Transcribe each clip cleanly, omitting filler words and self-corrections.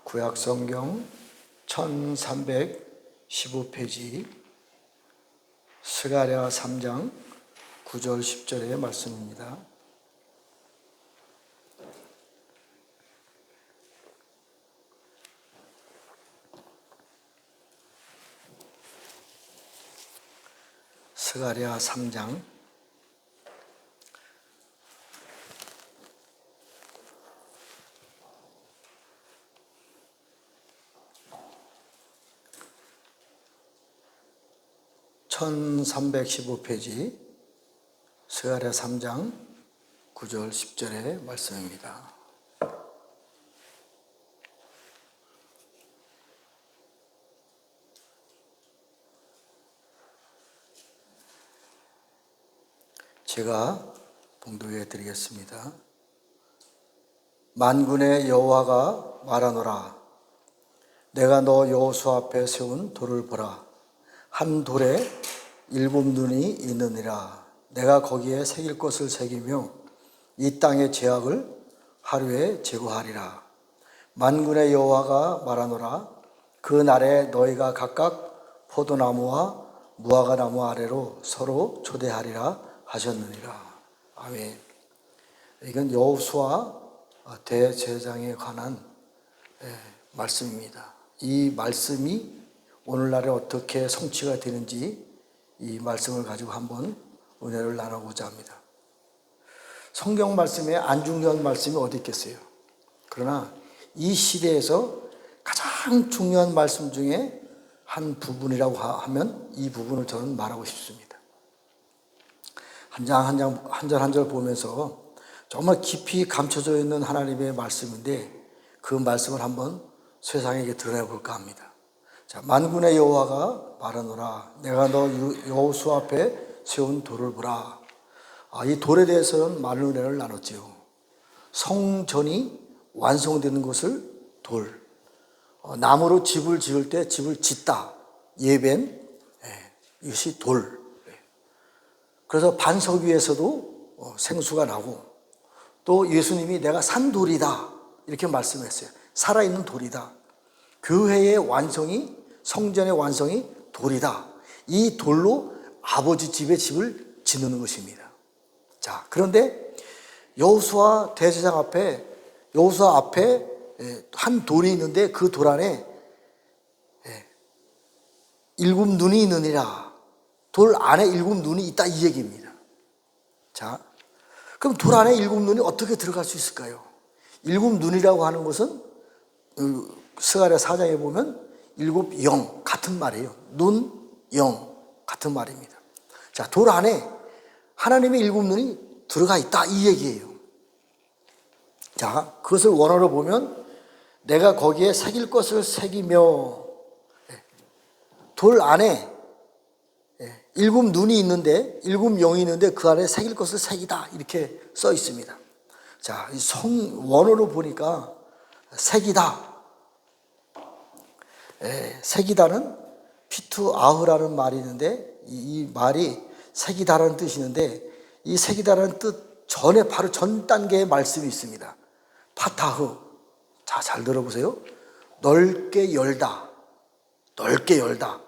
구약성경 1315페이지 스가랴 3장 9절 10절의 말씀입니다. 스가랴 3장 1315페이지 스가랴 3장 9절 10절의 말씀입니다. 제가 봉독해 드리겠습니다. 만군의 여호와가 말하노라. 내가 너 여호수아 앞에 세운 돌을 보라. 한 돌에 7눈이 있느니라. 내가 거기에 새길 것을 새기며 이 땅의 죄악을 하루에 제거하리라. 만군의 여호와가 말하노라. 그 날에 너희가 각각 포도나무와 무화과나무 아래로 서로 초대하리라 하셨느니라. 아멘. 이건 여호수아 대제사장에 관한 말씀입니다. 이 말씀이 오늘날에 어떻게 성취가 되는지 이 말씀을 가지고 한번 은혜를 나누고자 합니다. 성경 말씀에 안 중요한 말씀이 어디 있겠어요? 그러나 이 시대에서 가장 중요한 말씀 중에 한 부분이라고 하면 이 부분을 저는 말하고 싶습니다. 한 절 한 절 보면서 정말 깊이 감춰져 있는 하나님의 말씀인데 그 말씀을 한번 세상에게 드러내볼까 합니다. 자, 만군의 여호와가 말하노라. 내가 너 여호수아 앞에 세운 돌을 보라. 이 돌에 대해서는 많은 은혜를 나눴지요. 성전이 완성되는 것을 돌. 나무로 집을 지을 때 집을 짓다. 예벤. 이것이 돌. 그래서 반석 위에서도 생수가 나고 또 예수님이 내가 산 돌이다. 이렇게 말씀했어요. 살아있는 돌이다. 교회의 완성이 성전의 완성이 돌이다. 이 돌로 아버지 집의 집을 짓는 것입니다. 자, 그런데 여호수아 대제사장 앞에 여호수아 앞에 한 돌이 있는데 그 돌 안에 7눈이 있느니라. 돌 안에 7눈이 있다 이 얘기입니다. 자, 그럼 돌 안에 7눈이 어떻게 들어갈 수 있을까요? 7눈이라고 하는 것은 스가랴 4장에 보면 7영 같은 말이에요. 눈, 영 같은 말입니다. 자, 돌 안에 하나님의 7눈이 들어가 있다 이 얘기예요. 자, 그것을 원어로 보면 내가 거기에 새길 것을 새기며 돌 안에 7눈이 있는데 7영이 있는데 그 안에 새길 것을 새기다 이렇게 써 있습니다. 자, 원어로 보니까 새기다. 새기다는 피투아흐라는 말이 있는데 이 말이 새기다라는 뜻이 있는데 이 새기다라는 뜻 전에 바로 전 단계의 말씀이 있습니다. 파타흐. 자, 잘 들어보세요. 넓게 열다. 넓게 열다.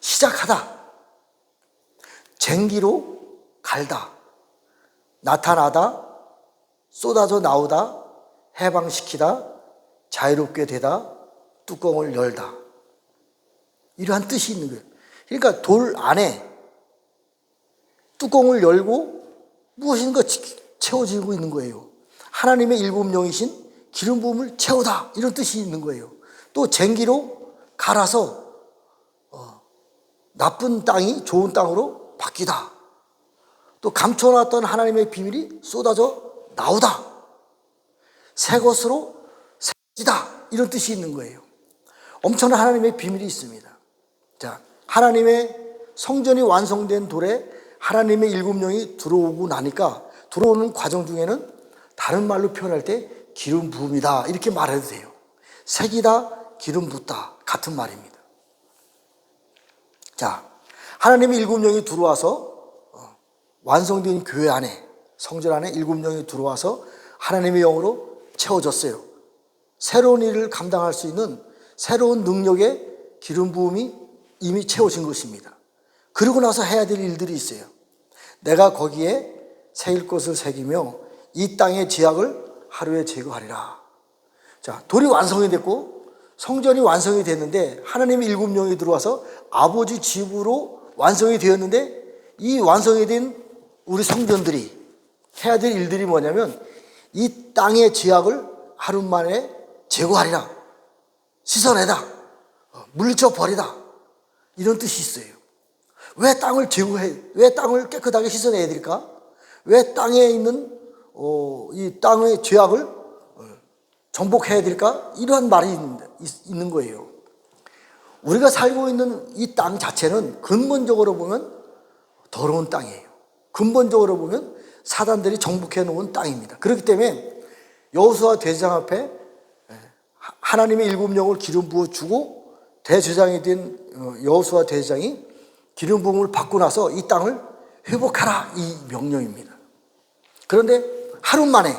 시작하다. 쟁기로 갈다. 나타나다. 쏟아져 나오다. 해방시키다. 자유롭게 되다. 뚜껑을 열다. 이러한 뜻이 있는 거예요. 그러니까 돌 안에 뚜껑을 열고 무엇인가 채워지고 있는 거예요. 하나님의 7영이신 기름 부음을 채우다 이런 뜻이 있는 거예요. 또 쟁기로 갈아서 나쁜 땅이 좋은 땅으로 바뀌다. 또 감춰놨던 하나님의 비밀이 쏟아져 나오다. 새 것으로 새지다 이런 뜻이 있는 거예요. 엄청난 하나님의 비밀이 있습니다. 자, 하나님의 성전이 완성된 돌에 하나님의 7영이 들어오고 나니까 들어오는 과정 중에는 다른 말로 표현할 때 기름 부음이다 이렇게 말해도 돼요. 새기다, 기름 붓다 같은 말입니다. 자, 하나님의 7영이 들어와서 완성된 교회 안에 성전 안에 7영이 들어와서 하나님의 영으로 채워졌어요. 새로운 일을 감당할 수 있는 새로운 능력의 기름 부음이 이미 채워진 것입니다. 그러고 나서 해야 될 일들이 있어요. 내가 거기에 새길 것을 새기며 이 땅의 죄악을 하루에 제거하리라. 자, 돌이 완성이 됐고 성전이 완성이 됐는데 하나님의 일곱 영이 들어와서 아버지 집으로 완성이 되었는데, 이 완성이 된 우리 성전들이 해야 될 일들이 뭐냐면 이 땅의 죄악을 하루 만에 제거하리라. 씻어내다. 물리쳐 버리다. 이런 뜻이 있어요. 왜 땅을 제거해? 왜 땅을 깨끗하게 씻어내야 될까? 왜 땅에 있는 이 땅의 죄악을 정복해야 될까? 이러한 말이 있는 거예요. 우리가 살고 있는 이 땅 자체는 근본적으로 보면 더러운 땅이에요. 근본적으로 보면 사단들이 정복해 놓은 땅입니다. 그렇기 때문에 여호수아 대제사장 앞에 하나님의 일곱 영을 기름 부어주고 대제사장이 된 여호수아 대제사장이 기름 부음을 받고 나서 이 땅을 회복하라, 이 명령입니다. 그런데 하루 만에,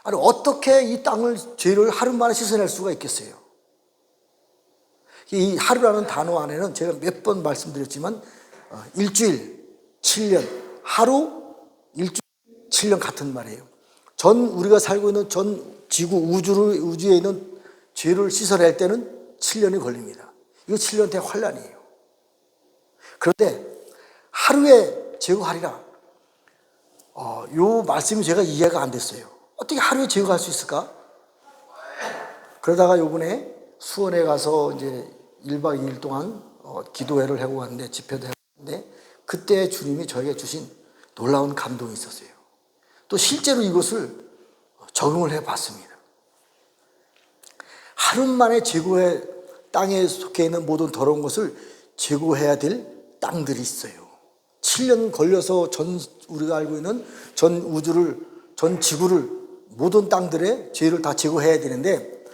아니 어떻게 이 땅을, 죄를 하루 만에 씻어낼 수가 있겠어요? 이 하루라는 단어 안에는 제가 몇 번 말씀드렸지만 일주일, 7년, 하루, 일주일, 7년 같은 말이에요. 우리가 살고 있는 전 지구, 우주에 있는 죄를 씻어낼 때는 7년이 걸립니다. 이거 7년 대환란이에요. 그런데 하루에 제거하리라. 요 말씀이 제가 이해가 안 됐어요. 어떻게 하루에 제거할 수 있을까? 그러다가 요번에 수원에 가서 이제 1박 2일 동안 기도회를 하고 왔는데, 집회도 하고 왔는데, 그때 주님이 저에게 주신 놀라운 감동이 있었어요. 또 실제로 이것을 적용을 해 봤습니다. 하루 만에 땅에 속해 있는 모든 더러운 것을 제거해야 될 땅들이 있어요. 7년 걸려서 우리가 알고 있는 전 우주를, 전 지구를, 모든 땅들의 죄를 다 제거해야 되는데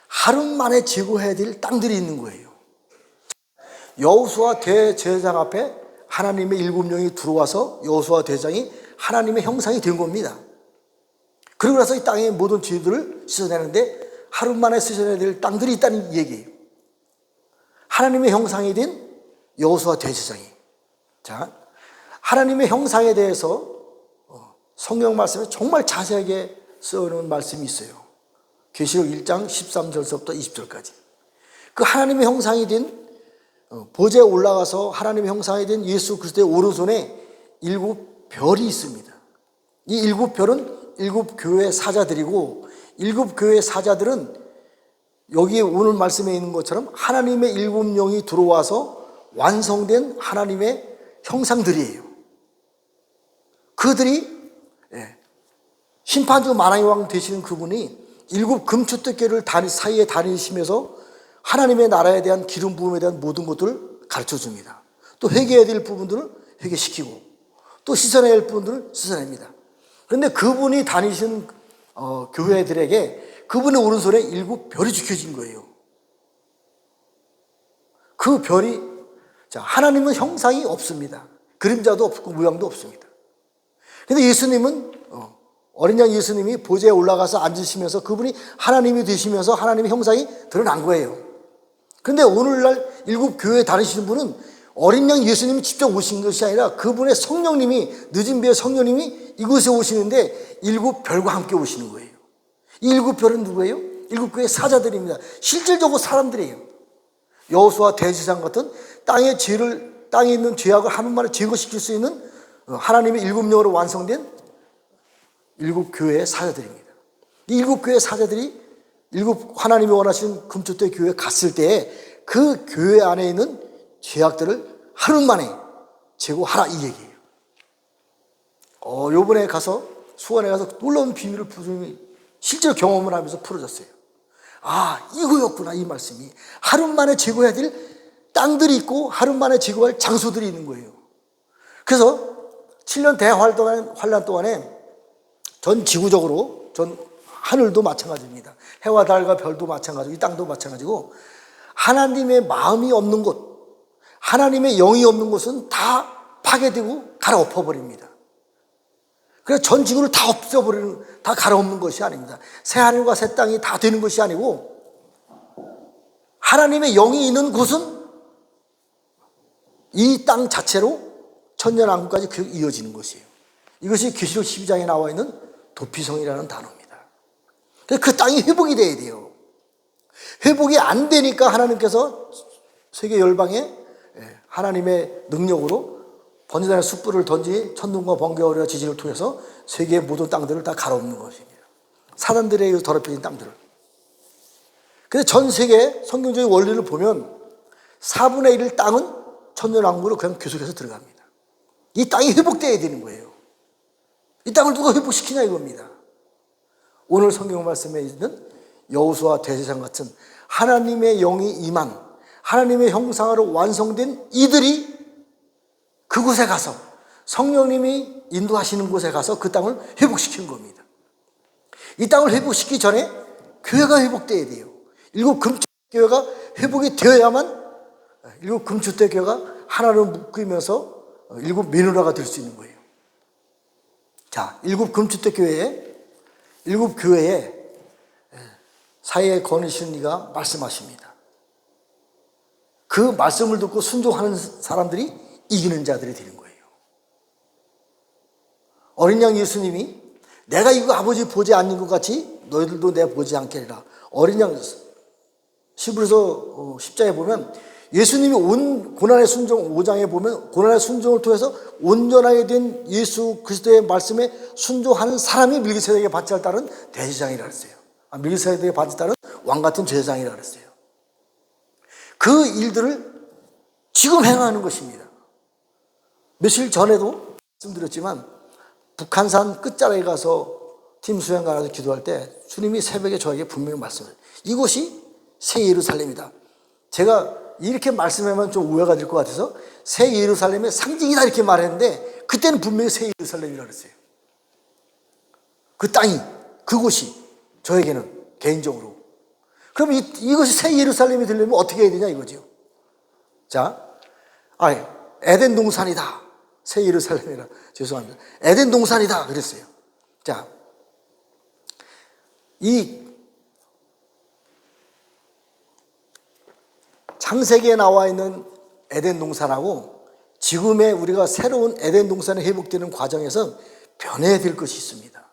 하루 만에 제거해야 될 땅들이 있는 거예요. 여호수아 대제사장 앞에 하나님의 일곱 영이 들어와서 여호수아 대제사장이 하나님의 형상이 된 겁니다. 그러고 나서 이 땅의 모든 죄들을 씻어내는데 하루 만에 씻어내야 될 땅들이 있다는 얘기예요. 하나님의 형상이 된 여호수아 대제사장이. 자, 하나님의 형상에 대해서 성경 말씀에 정말 자세하게 써놓은 말씀이 있어요. 계시록 1장 13절서부터 20절까지. 그 하나님의 형상이 된 보좌에 올라가서 하나님의 형상이 된 예수 그리스도의 오른손에 7별이 있습니다. 이 7별은 7교회 사자들이고, 7교회 사자들은 여기 오늘 말씀에 있는 것처럼 하나님의 일곱 영이 들어와서 완성된 하나님의 형상들이에요. 그들이 심판주 만왕의 왕 되시는 그분이 7 금추뜻계를 사이에 다니시면서 하나님의 나라에 대한 기름 부음에 대한 모든 것들을 가르쳐 줍니다. 또 회개해야 될 부분들을 회개시키고, 또 씻어내야 할 부분들을 씻어냅니다. 그런데 그분이 다니신 교회들에게 그분의 오른손에 7별이 지켜진 거예요. 그 별이, 하나님은 형상이 없습니다. 그림자도 없고 모양도 없습니다. 그런데 예수님은 어린 양 예수님이 보좌에 올라가서 앉으시면서 그분이 하나님이 되시면서 하나님의 형상이 드러난 거예요. 그런데 오늘날 7교회에 다니시는 분은 어린 양 예수님이 직접 오신 것이 아니라 그분의 성령님이, 늦은 비의 성령님이 이곳에 오시는데 7별과 함께 오시는 거예요. 이 7별은 누구예요? 7교회 사자들입니다. 실질적으로 사람들이에요. 여호수아 대제사장 같은 땅에 있는 죄악을 하루 만에 제거시킬 수 있는 하나님의 일곱 영으로 완성된 7교회의 사자들입니다. 이 7교회 사자들이 하나님이 원하시는 금초대 교회에 갔을 때 그 교회 안에 있는 죄악들을 하루 만에 제거하라, 이 얘기예요. 요번에 가서 수원에 가서 놀라운 비밀을 실제로 경험을 하면서 풀어졌어요. 이거였구나, 이 말씀이. 하루 만에 제거해야 될 땅들이 있고 하루 만에 제거할 장소들이 있는 거예요. 그래서 7년 대환란 동안에 전 지구적으로, 전 하늘도 마찬가지입니다. 해와 달과 별도 마찬가지고 이 땅도 마찬가지고 하나님의 마음이 없는 곳, 하나님의 영이 없는 곳은 다 파괴되고 갈아엎어버립니다. 그래서 전 지구를 다 없애버리는, 다 갈아엎는 것이 아닙니다. 새 하늘과 새 땅이 다 되는 것이 아니고 하나님의 영이 있는 곳은 이 땅 자체로 천년왕국까지 계속 이어지는 것이에요. 이것이 계시록 12장에 나와 있는 도피성이라는 단어입니다. 그래서 그 땅이 회복이 돼야 돼요. 회복이 안 되니까 하나님께서 세계 열방에 하나님의 능력으로 번제단의 숯불을 던지 천둥과 번개와 지진을 통해서 세계의 모든 땅들을 다 갈아엎는 것입니다. 사람들에 의해서 더럽혀진 땅들을. 그래서 전 세계 성경적인 원리를 보면 4분의 1 땅은 천년왕국으로 그냥 계속해서 들어갑니다. 이 땅이 회복돼야 되는 거예요. 이 땅을 누가 회복시키냐 이겁니다. 오늘 성경 말씀에 있는 여호수아 대제사장 같은 하나님의 영이 임한 하나님의 형상으로 완성된 이들이 그곳에 가서 성령님이 인도하시는 곳에 가서 그 땅을 회복시키는 겁니다. 이 땅을 회복시키기 전에 교회가 회복돼야 돼요. 일곱 금주교회가 회복이 되어야만 일곱 금주교회가 하나로 묶이면서 일곱 메노라가 될 수 있는 거예요. 자, 일곱 금주교회에 일곱 교회에 사회에 거느시는 이가 말씀하십니다. 그 말씀을 듣고 순종하는 사람들이 이기는 자들이 되는 거예요. 어린 양 예수님이 내가 이거 아버지 보지 않는 것 같이 너희들도 내가 보지 않게 라 어린 양 시브리서 10장에 보면 예수님이 온 고난의 순종 5장에 보면 고난의 순종을 통해서 온전하게 된 예수 그리스도의 말씀에 순종하는 사람이 밀기세덱의 밭을 따른 대제사장이라 그랬어요. 밀기세덱의 밭을 따른 왕같은 제사장이라 그랬어요. 그 일들을 지금 행하는 것입니다. 며칠 전에도 말씀드렸지만 북한산 끝자락에 가서 팀 수행 가서 기도할 때 주님이 새벽에 저에게 분명히 말씀을 이곳이 새 예루살렘이다. 제가 이렇게 말씀하면 좀 오해가 될 것 같아서 새 예루살렘의 상징이다 이렇게 말했는데 그때는 분명히 새 예루살렘이라고 그랬어요. 그 땅이 그곳이 저에게는 개인적으로 그럼 이것이 새 예루살렘이 되려면 어떻게 해야 되냐 이거죠. 자, 에덴 동산이다. 새 예루살렘이라 죄송합니다. 에덴 동산이다 그랬어요. 자, 이 창세기에 나와 있는 에덴 동산하고 지금의 우리가 새로운 에덴 동산이 회복되는 과정에서 변해야 될 것이 있습니다.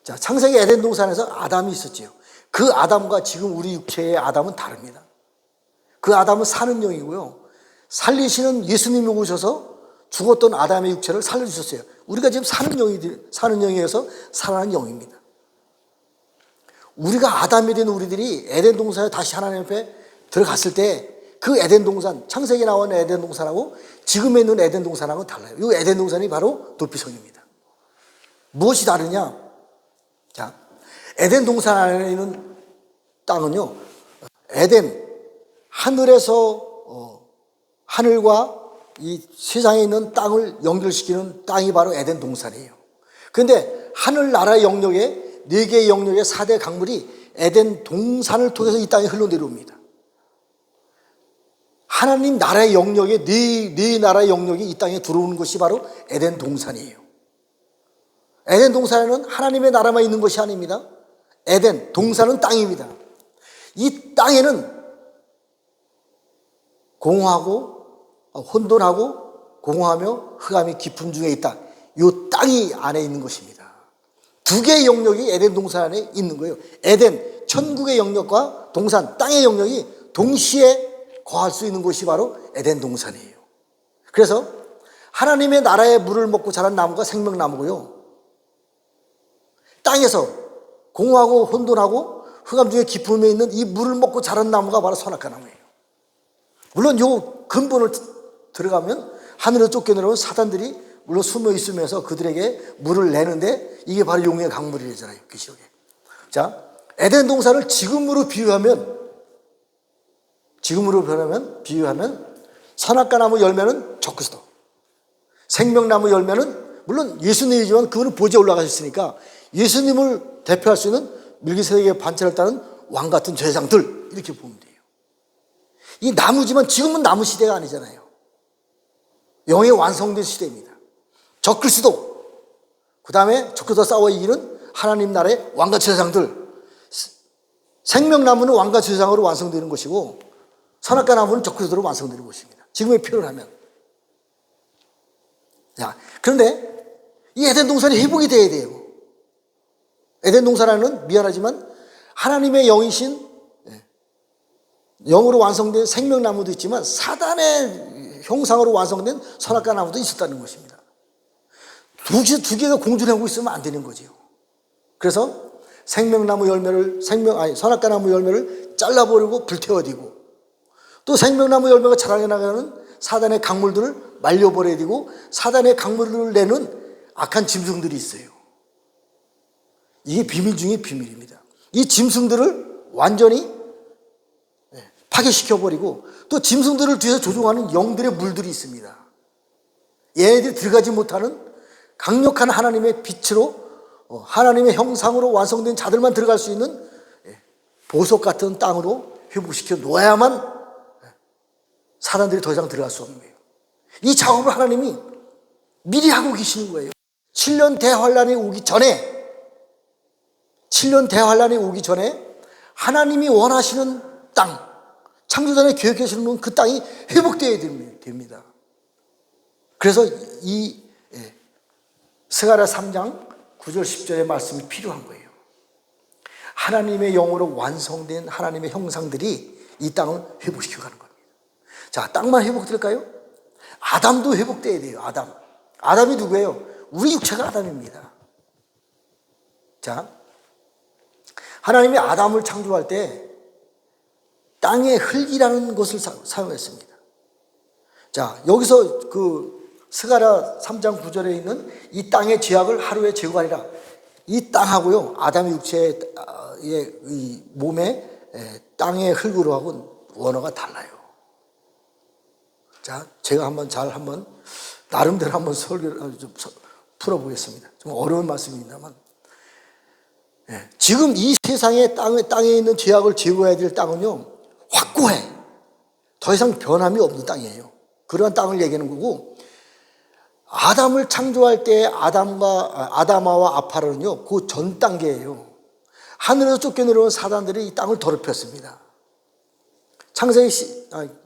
자, 창세기 에덴 동산에서 아담이 있었지요. 그 아담과 지금 우리 육체의 아담은 다릅니다. 그 아담은 사는 영이고요. 살리시는 예수님이 오셔서 죽었던 아담의 육체를 살려주셨어요. 우리가 지금 사는 영이어서 살아나는 영입니다. 우리가 아담이 된 우리들이 에덴 동산에 다시 하나님 앞에 들어갔을 때 그 에덴 동산, 창세기에 나오는 에덴 동산하고 지금에 있는 에덴 동산하고는 달라요. 이 에덴 동산이 바로 도피성입니다. 무엇이 다르냐? 자, 에덴 동산 안에 있는 땅은요, 에덴, 하늘에서, 하늘과 이 세상에 있는 땅을 연결시키는 땅이 바로 에덴 동산이에요. 그런데 하늘나라 영역에, 4개의 영역의 4대 강물이 에덴 동산을 통해서 이 땅에 흘러내려옵니다. 하나님 나라의 영역에 네 나라의 영역이 이 땅에 들어오는 것이 바로 에덴 동산이에요. 에덴 동산에는 하나님의 나라만 있는 것이 아닙니다. 에덴 동산은 땅입니다. 이 땅에는 공허하고 혼돈하고 공허하며 흑암이 깊음 중에 있다. 이 땅이 안에 있는 것입니다. 2개의 영역이 에덴 동산 안에 있는 거예요. 에덴 천국의 영역과 동산 땅의 영역이 동시에 거할 수 있는 곳이 바로 에덴 동산이에요. 그래서 하나님의 나라의 물을 먹고 자란 나무가 생명나무고요. 땅에서 공허하고 혼돈하고 흑암 중에 깊음에 있는 이 물을 먹고 자란 나무가 바로 선악과 나무예요. 물론 요 근본을 들어가면 하늘에 쫓겨내려온 사단들이 물론 숨어 있으면서 그들에게 물을 내는데 이게 바로 용의 강물이잖아요. 계시록에. 자, 에덴 동산을 지금으로 비유하면 선악과 나무 열매는 적그리스도, 생명나무 열매는 물론 예수님이지만 그분은 보좌에 올라가셨으니까 예수님을 대표할 수 있는 밀기세덱의 반차를 따른 왕같은 제사장들 이렇게 보면 돼요. 이 나무지만 지금은 나무 시대가 아니잖아요. 영의 완성된 시대입니다. 적그리스도, 그 다음에 적그리스도와 싸워 이기는 하나님 나라의 왕과 제사장들. 생명나무는 왕과 제사장으로 완성되는 것이고 선악과 나무는 적그리스도로 완성되는 것입니다. 지금의 표현을 하면. 자, 그런데 이 에덴 동산이 회복이 돼야 돼요. 에덴 동산에는 미안하지만 하나님의 영이신 영으로 완성된 생명나무도 있지만 사단의 형상으로 완성된 선악과 나무도 있었다는 것입니다. 두 개가 공존하고 있으면 안 되는 거죠. 그래서 생명나무 열매를 선악과 나무 열매를 잘라버리고 불태워지고 또 생명나무 열매가 자라게 나가는 사단의 강물들을 말려버려야 되고 사단의 강물들을 내는 악한 짐승들이 있어요. 이게 비밀 중에 비밀입니다. 이 짐승들을 완전히 파괴시켜버리고 또 짐승들을 뒤에서 조종하는 영들의 물들이 있습니다. 얘네들이 들어가지 못하는 강력한 하나님의 빛으로 하나님의 형상으로 완성된 자들만 들어갈 수 있는 보석 같은 땅으로 회복시켜 놓아야만 사람들이 더 이상 들어갈 수 없는 거예요. 이 작업을 하나님이 미리 하고 계시는 거예요. 7년 대환란이 오기 전에 하나님이 원하시는 땅, 창조전에 계획하시는 그 땅이 회복되어야 됩니다. 그래서 이 스가랴 3장 9절 10절의 말씀이 필요한 거예요. 하나님의 영으로 완성된 하나님의 형상들이 이 땅을 회복시켜가는 겁니다. 자, 땅만 회복될까요? 아담도 회복돼야 돼요. 아담이 누구예요? 우리 육체가 아담입니다. 자, 하나님이 아담을 창조할 때 땅의 흙이라는 것을 사용했습니다. 자, 여기서 그 스가랴 3장 9절에 있는 이 땅의 죄악을 하루에 제거하리라. 이 땅하고요, 아담의 육체의 이 몸에 땅의 흙으로 하고는 원어가 달라요. 자, 제가 한번 나름대로 한번 설교를 좀 풀어보겠습니다. 좀 어려운 말씀입니다만, 지금 이 세상의 땅에 있는 죄악을 제거해야 될 땅은요, 확고해. 더 이상 변함이 없는 땅이에요. 그러한 땅을 얘기하는 거고, 아담을 창조할 때 아담아와 아파르는요, 그 전 단계예요. 하늘에서 쫓겨내려온 사단들이 이 땅을 더럽혔습니다.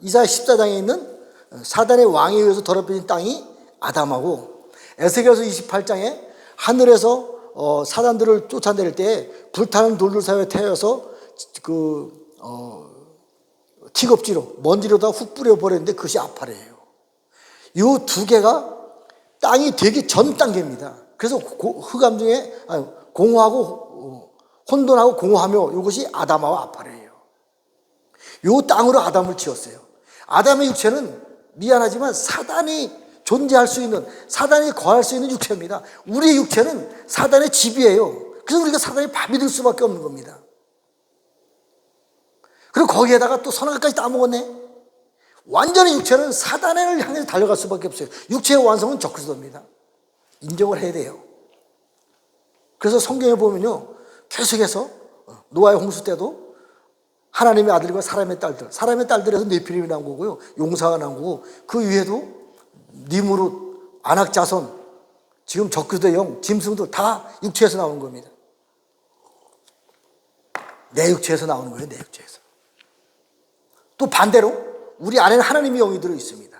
이사야 14장에 있는 사단의 왕에 의해서 더럽혀진 땅이 아담하고, 에스겔서 28장에 하늘에서 사단들을 쫓아낼 때 불타는 돌들 사이에 태워서 티겁지로 먼지로다 훅 뿌려버렸는데 그것이 아파레예요. 이 두 개가 땅이 되기 전 단계입니다. 그래서 흑암 중에 공허하고 혼돈하고 공허하며 이것이 아담아와 아파레예요. 이 땅으로 아담을 지었어요. 아담의 육체는 미안하지만 사단이 존재할 수 있는, 사단이 거할 수 있는 육체입니다. 우리의 육체는 사단의 집이에요. 그래서 우리가 사단의 밥이 될 수밖에 없는 겁니다. 그리고 거기에다가 또 선악과까지 따먹었네. 완전히 육체는 사단을 향해서 달려갈 수밖에 없어요. 육체의 완성은 적그리스도입니다. 인정을 해야 돼요. 그래서 성경에 보면요, 계속해서 노아의 홍수 때도 하나님의 아들과 사람의 딸들에서 네피림이 나온 거고요, 용사가 나온 거고, 그 위에도 니무롯, 안악자손, 지금 적그리스도의 영, 짐승도 다 육체에서 나오는 겁니다. 내 육체에서 나오는 거예요, 내 육체에서. 또 반대로 우리 안에는 하나님의 영이 들어 있습니다.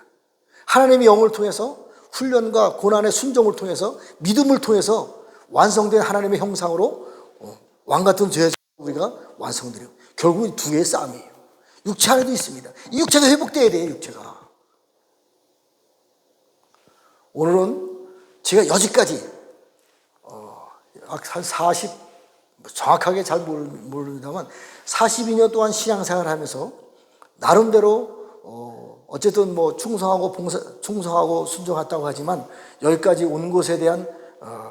하나님의 영을 통해서 훈련과 고난의 순종을 통해서 믿음을 통해서 완성된 하나님의 형상으로 왕같은 죄에서 우리가 완성되려. 결국 두 개의 싸움이에요. 육체 안에도 있습니다. 이 육체가 회복돼야 돼요, 육체가. 오늘은 제가 여지까지 한 40, 정확하게 잘 모릅니다만 42년 동안 신앙생활을 하면서 나름대로 어쨌든 뭐 충성하고 순종했다고 하지만 여기까지 온 것에 대한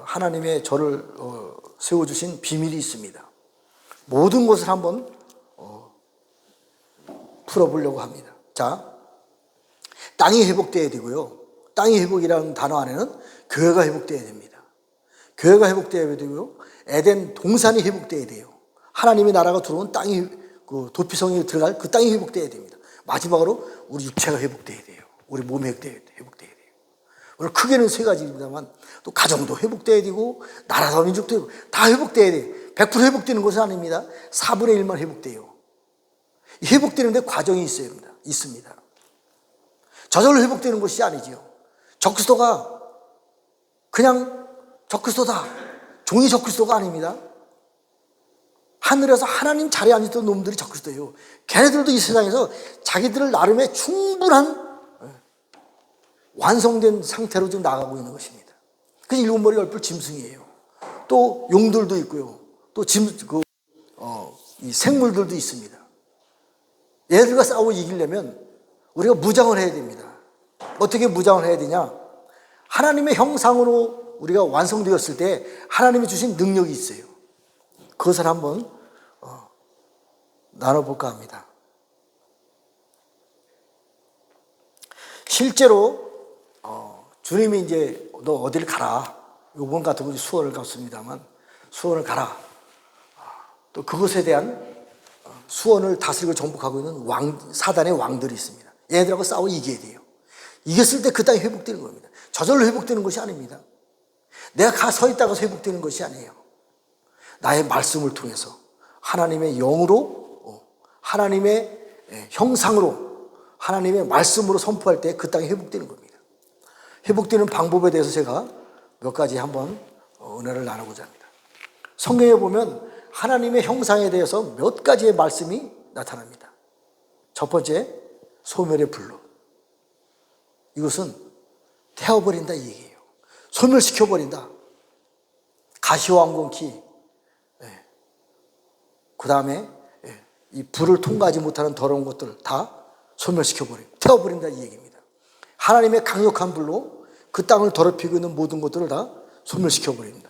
하나님의 저를 세워주신 비밀이 있습니다. 모든 것을 한번 풀어보려고 합니다. 자, 땅이 회복돼야 되고요. 땅이 회복이라는 단어 안에는 교회가 회복돼야 됩니다. 교회가 회복돼야 되고요. 에덴 동산이 회복돼야 돼요. 하나님의 나라가 들어온 땅이, 그 도피성에 들어갈 그 땅이 회복돼야 됩니다. 마지막으로 우리 육체가 회복돼야 돼요. 우리 몸이 회복돼야 돼요. 오늘 크게는 세 가지입니다만 또 가정도 회복돼야 되고 나라와 민족도 다 회복돼야 돼요. 100% 회복되는 것은 아닙니다. 4분의 1만 회복돼요. 회복되는데 과정이 있습니다. 저절로 회복되는 것이 아니지요. 적그리스도가 그냥 적그리스도다, 종이 적그리스도가 아닙니다. 하늘에서 하나님 자리에 앉았던 놈들이 적그리스도예요. 걔네들도 이 세상에서 자기들 나름의 충분한 완성된 상태로 지금 나가고 있는 것입니다. 그래서 7머리 10뿔 짐승이에요. 또 용들도 있고요. 또 이 생물들도 있습니다. 얘들과 싸워 이기려면 우리가 무장을 해야 됩니다. 어떻게 무장을 해야 되냐? 하나님의 형상으로 우리가 완성되었을 때 하나님이 주신 능력이 있어요. 그것을 한번 나눠볼까 합니다. 실제로 주님이 이제 너 어디를 가라. 요번 같은 경우 수원을 갔습니다만 수원을 가라. 또 그것에 대한 수원을 다스리고 정복하고 있는 사단의 왕들이 있습니다. 얘들하고 싸워 이겨야 돼요. 이겼을 때 그 땅이 회복되는 겁니다. 저절로 회복되는 것이 아닙니다. 내가 가 서 있다가 회복되는 것이 아니에요. 나의 말씀을 통해서 하나님의 영으로, 하나님의 형상으로, 하나님의 말씀으로 선포할 때 그 땅이 회복되는 겁니다. 회복되는 방법에 대해서 제가 몇 가지 한번 은혜를 나누고자 합니다. 성경에 보면 하나님의 형상에 대해서 몇 가지의 말씀이 나타납니다. 첫 번째, 소멸의 불로. 이것은 태워버린다 이 얘기예요. 소멸시켜버린다. 가시왕궁키. 그 다음에 이 불을 통과하지 못하는 더러운 것들 다 소멸시켜버리고 태워버린다 이 얘기입니다. 하나님의 강력한 불로 그 땅을 더럽히고 있는 모든 것들을 다 소멸시켜버립니다.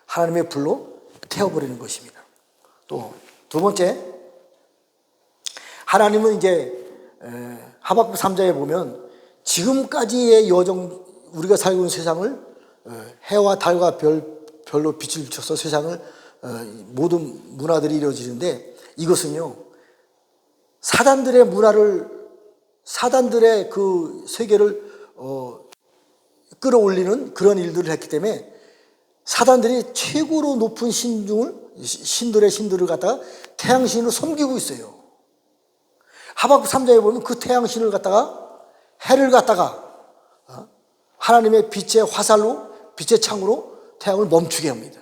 하나님의 불로 태워버리는 것입니다. 또 두 번째, 하나님은 이제 하박국 3장에 보면 지금까지의 여정, 우리가 살고 있는 세상을 해와 달과 별로 빛을 비춰서 세상을 모든 문화들이 이루어지는데 이것은요 사단들의 문화를, 사단들의 그 세계를 끌어올리는 그런 일들을 했기 때문에 사단들이 최고로 높은 신들의 신들을 갖다가 태양신으로 섬기고 있어요. 하박국 3장에 보면 그 태양신을 갖다가 해를 갖다가 하나님의 빛의 화살로, 빛의 창으로 태양을 멈추게 합니다.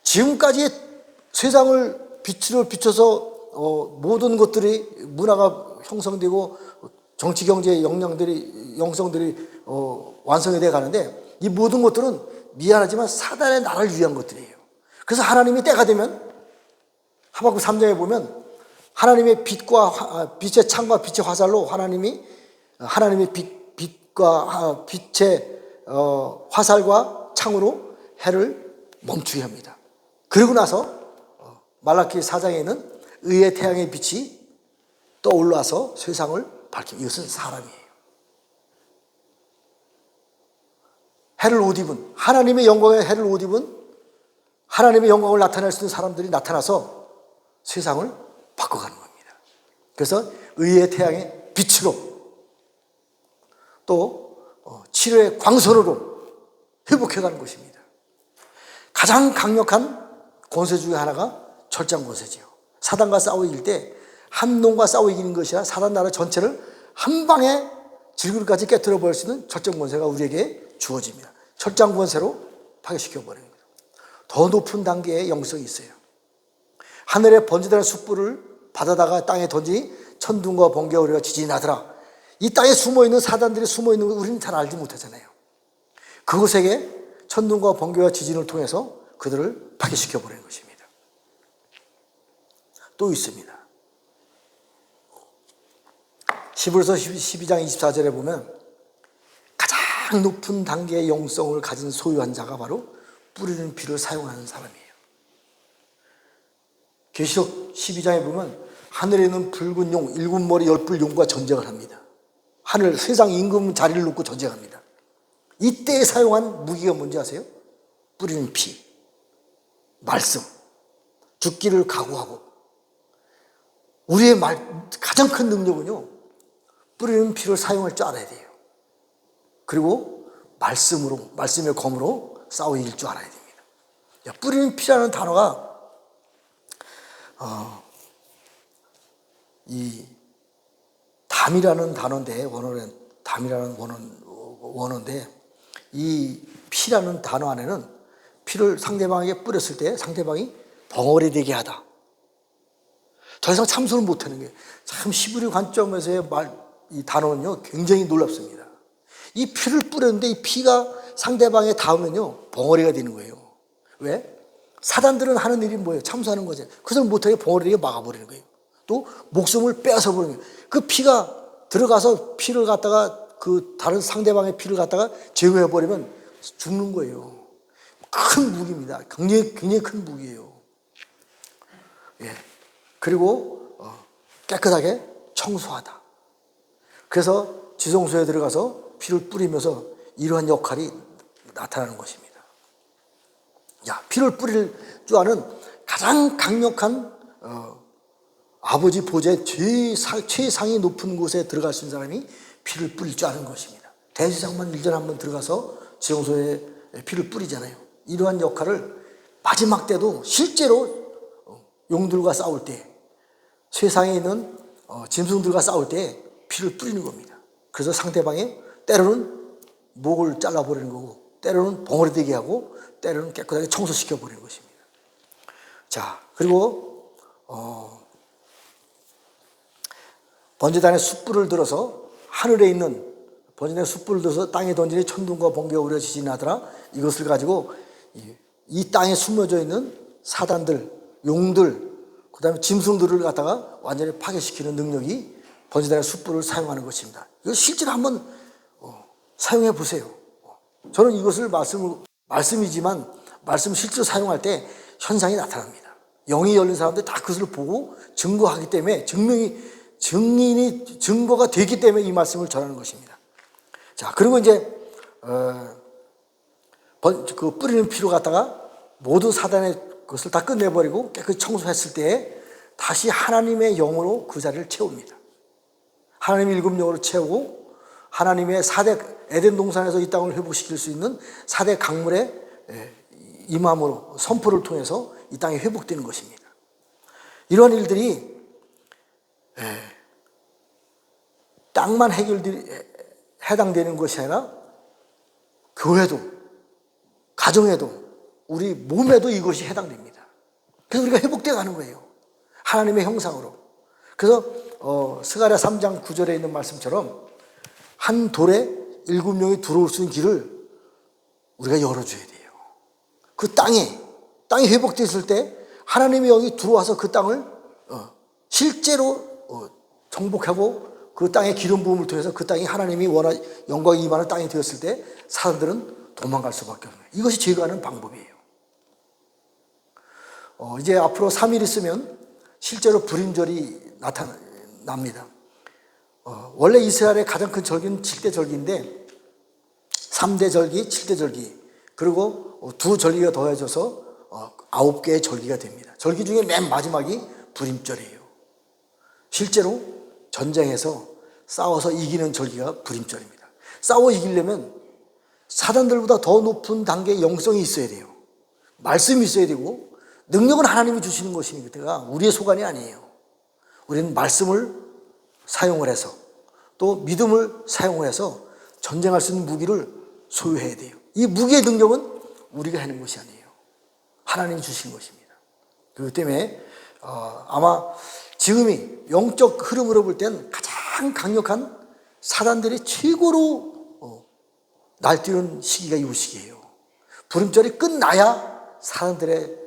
지금까지 세상을 빛으로 비춰서 모든 것들이 문화가 형성되고 정치 경제 영성들이 완성이 되어 가는데 이 모든 것들은 미안하지만 사단의 나라를 위한 것들이에요. 그래서 하나님이 때가 되면 하박국 3장에 보면 하나님의 빛의 창과 빛의 화살로 하나님의 빛과 빛의 화살과 창으로 해를 멈추게 합니다. 그리고 나서 말라키 4장에는 의의 태양의 빛이 떠올라서 세상을 밝힙니다. 이것은 사람이에요. 해를 옷 입은, 하나님의 영광의 해를 옷 입은 하나님의 영광을 나타낼 수 있는 사람들이 나타나서 세상을 바꿔가는 겁니다. 그래서 의의 태양의 빛으로 또 치료의 광선으로 회복해가는 것입니다. 가장 강력한 권세 중에 하나가 철장 권세지요. 사단과 싸워 이길 때 한 놈과 싸워 이기는 것이 아니라 사단 나라 전체를 한 방에 질그릇까지 깨뜨려 버릴 수 있는 철장 권세가 우리에게 주어집니다. 철장 권세로 파괴시켜버리는 거예요. 더 높은 단계의 영성이 있어요. 하늘에 번지다는 숯불을 받아다가 땅에 던지니 천둥과 번개와 우리가 지진이 나더라. 이 땅에 숨어있는 사단들이 숨어있는 걸 우리는 잘 알지 못하잖아요. 그곳에게 천둥과 번개와 지진을 통해서 그들을 파괴시켜버리는 것입니다. 또 있습니다. 히브리서 12장 24절에 보면 가장 높은 단계의 영성을 가진 소유한 자가 바로 뿌리는 피를 사용하는 사람이에요. 계시록 12장에 보면 하늘에 있는 붉은 용, 7머리 10뿔 용과 전쟁을 합니다. 하늘 세상 임금 자리를 놓고 전쟁합니다. 이때 사용한 무기가 뭔지 아세요? 뿌리는 피, 말씀, 죽기를 각오하고. 우리의 가장 큰 능력은요, 뿌리는 피를 사용할 줄 알아야 돼요. 그리고 말씀으로, 말씀의 검으로 싸워 이길 줄 알아야 됩니다. 뿌리는 피라는 단어가 이 담이라는 단어인데, 담이라는 원어인데, 이 피라는 단어 안에는 피를 상대방에게 뿌렸을 때 상대방이 벙어리 되게 하다. 더 이상 참선을 못하는 게 참 히브리 관점에서의 이 단어는요 굉장히 놀랍습니다. 이 피를 뿌렸는데 이 피가 상대방에 닿으면요 벙어리가 되는 거예요. 왜? 사단들은 하는 일이 뭐예요? 참수하는 거죠. 그것을 못하게 벙어리를 막아버리는 거예요. 또 목숨을 빼앗아 버리는 거예요. 그 피가 들어가서 피를 갖다가 그 다른 상대방의 피를 갖다가 제거해 버리면 죽는 거예요. 큰 무기입니다. 굉장히 큰 무기예요. 예. 그리고 깨끗하게 청소하다. 그래서 지성소에 들어가서 피를 뿌리면서 이러한 역할이 나타나는 것입니다. 피를 뿌릴 줄 아는 가장 강력한 아버지 보좌의 최상이 높은 곳에 들어갈 수 있는 사람이 피를 뿌릴 줄 아는 것입니다. 대제사장만 1년에 한번 들어가서 지성소에 피를 뿌리잖아요. 이러한 역할을 마지막 때도 실제로 용들과 싸울 때, 세상에 있는 짐승들과 싸울 때 피를 뿌리는 겁니다. 그래서 상대방의 때로는 목을 잘라버리는 거고, 때로는 벙어리 되게 하고, 때로는 깨끗하게 청소시켜버리는 것입니다. 자, 그리고 번제단의 숯불을 들어서 하늘에 있는 번제단의 숯불을 들어서 땅에 던지니 천둥과 번개가 우려 지진이 나더라. 이것을 가지고 이 땅에 숨어져 있는 사단들, 용들, 그 다음에 짐승들을 갖다가 완전히 파괴시키는 능력이 번제단의 숯불을 사용하는 것입니다. 이거 실제로 한번 사용해 보세요. 저는 이것을 말씀이지만 말씀 실제로 사용할 때 현상이 나타납니다. 영이 열린 사람들 다 그것을 보고 증거하기 때문에 증거가 되기 때문에 이 말씀을 전하는 것입니다. 자, 그리고 이제 그 뿌리는 피로 갖다가 모든 사단의 것을 다 끝내버리고 깨끗이 청소했을 때 다시 하나님의 영으로 그 자리를 채웁니다. 하나님의 일곱 영으로 채우고 하나님의 4대 에덴 동산에서 이 땅을 회복시킬 수 있는 4대 강물의 임함으로 선포를 통해서 이 땅이 회복되는 것입니다. 이러한 일들이 땅만 해당되는 것이 아니라 교회도, 가정에도, 우리 몸에도 이것이 해당됩니다. 그래서 우리가 회복되어 가는 거예요. 하나님의 형상으로. 그래서 스가랴 3장 9절에 있는 말씀처럼 한 돌에 7명이 들어올 수 있는 길을 우리가 열어줘야 돼요. 그 땅이 회복됐을 때 하나님의 영이 들어와서 그 땅을 실제로 정복하고 그 땅의 기름 부음을 통해서 그 땅이 하나님이 영광이 임하는 땅이 되었을 때 사람들은 도망갈 수밖에 없는 거예요. 이것이 죄가 하는 방법이에요. 이제 앞으로 3일 있으면 실제로 불임절이 나타납니다. 원래 이스라엘의 가장 큰 절기는 7대 절기인데 3대 절기, 7대 절기 그리고 2절기가 더해져서 9개의 절기가 됩니다. 절기 중에 맨 마지막이 불임절이에요. 실제로 전쟁에서 싸워서 이기는 절기가 불임절입니다. 싸워 이기려면 사단들보다 더 높은 단계의 영성이 있어야 돼요. 말씀이 있어야 되고 능력은 하나님이 주시는 것이니까 우리의 소관이 아니에요. 우리는 말씀을 사용을 해서 또 믿음을 사용을 해서 전쟁할 수 있는 무기를 소유해야 돼요. 이 무기의 능력은 우리가 하는 것이 아니에요. 하나님이 주신 것입니다. 그렇기 때문에 아마 지금이 영적 흐름으로 볼 때는 가장 강력한 사단들이 최고로 날뛰는 시기가 이 시기예요. 불임절이 끝나야 사단들의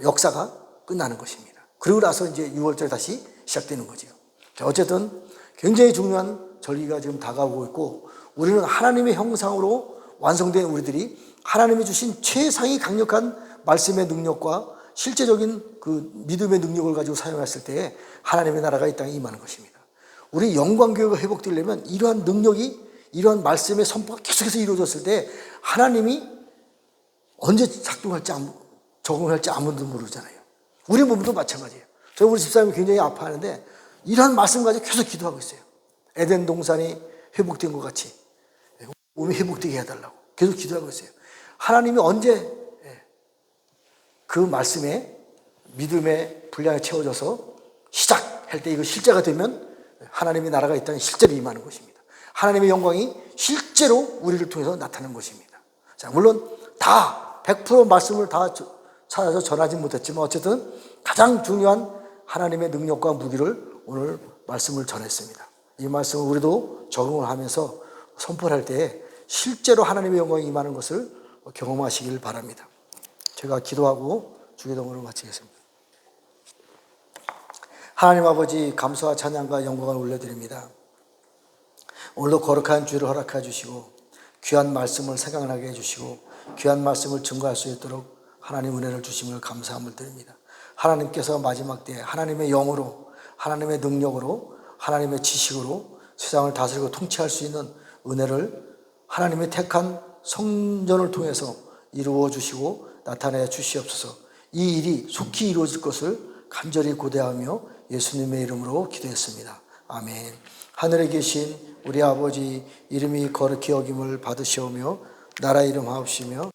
역사가 끝나는 것입니다. 그리고 나서 이제 6월절이 다시 시작되는 거죠. 자, 어쨌든 굉장히 중요한 절기가 지금 다가오고 있고 우리는 하나님의 형상으로 완성된 우리들이 하나님이 주신 최상위 강력한 말씀의 능력과 실제적인 그 믿음의 능력을 가지고 사용했을 때 하나님의 나라가 이 땅에 임하는 것입니다. 우리 영광교회가 회복되려면 이러한 능력이 이러한 말씀의 선포가 계속해서 이루어졌을 때 하나님이 언제 작동할지 적응할지 아무도 모르잖아요. 우리 몸도 마찬가지예요. 우리 집사님이 굉장히 아파하는데 이러한 말씀 가지고 계속 기도하고 있어요. 에덴 동산이 회복된 것 같이 몸이 회복되게 해달라고 계속 기도하고 있어요. 하나님이 언제 그 말씀에 믿음의 분량이 채워져서 시작할 때 이거 실제가 되면 하나님의 나라가 이 땅에 실제로 임하는 것입니다. 하나님의 영광이 실제로 우리를 통해서 나타나는 것입니다. 자, 물론 다 100% 말씀을 다 찾아서 전하지 못했지만 어쨌든 가장 중요한 하나님의 능력과 무기를 오늘 말씀을 전했습니다. 이 말씀을 우리도 적응을 하면서 선포할 때 실제로 하나님의 영광이 임하는 것을 경험하시길 바랍니다. 제가 기도하고 주기도문을 마치겠습니다. 하나님 아버지, 감사와 찬양과 영광을 올려드립니다. 오늘도 거룩한 주를 허락해 주시고 귀한 말씀을 생각나게 해주시고 귀한 말씀을 증거할 수 있도록 하나님 은혜를 주심을 감사함을 드립니다. 하나님께서 마지막 때에 하나님의 영으로, 하나님의 능력으로, 하나님의 지식으로 세상을 다스리고 통치할 수 있는 은혜를 하나님의 택한 성전을 통해서 이루어 주시고 나타내 주시옵소서. 이 일이 속히 이루어질 것을 간절히 고대하며 예수님의 이름으로 기도했습니다. 아멘. 하늘에 계신 우리 아버지, 이름이 거룩히 여김을 받으시오며 나라 이름 하옵시며